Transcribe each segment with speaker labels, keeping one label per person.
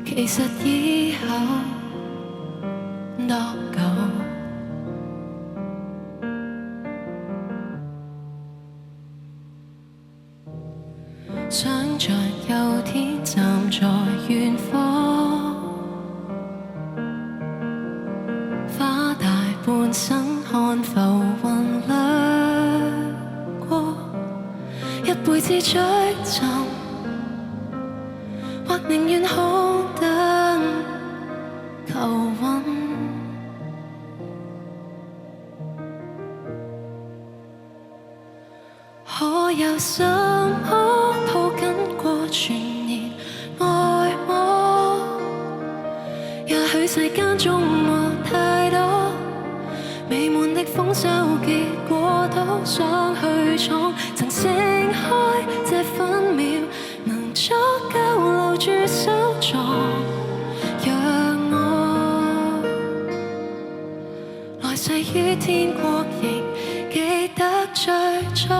Speaker 1: 其實以後多久？想像有天站在遠方，花大半生看浮雲掠過，一輩子追尋，或寧願空等求穩。可有什麼抱緊過全年愛我？也許世間中沒太多美滿的豐收，結果都想去闖。曾盛開這分秒，能足夠留住收藏。讓我來世於天國仍記得最初。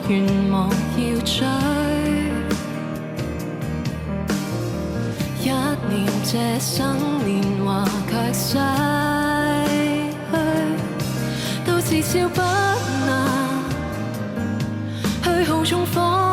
Speaker 1: 願望要追，一念這生年華卻逝去，都至少不能去豪縱放。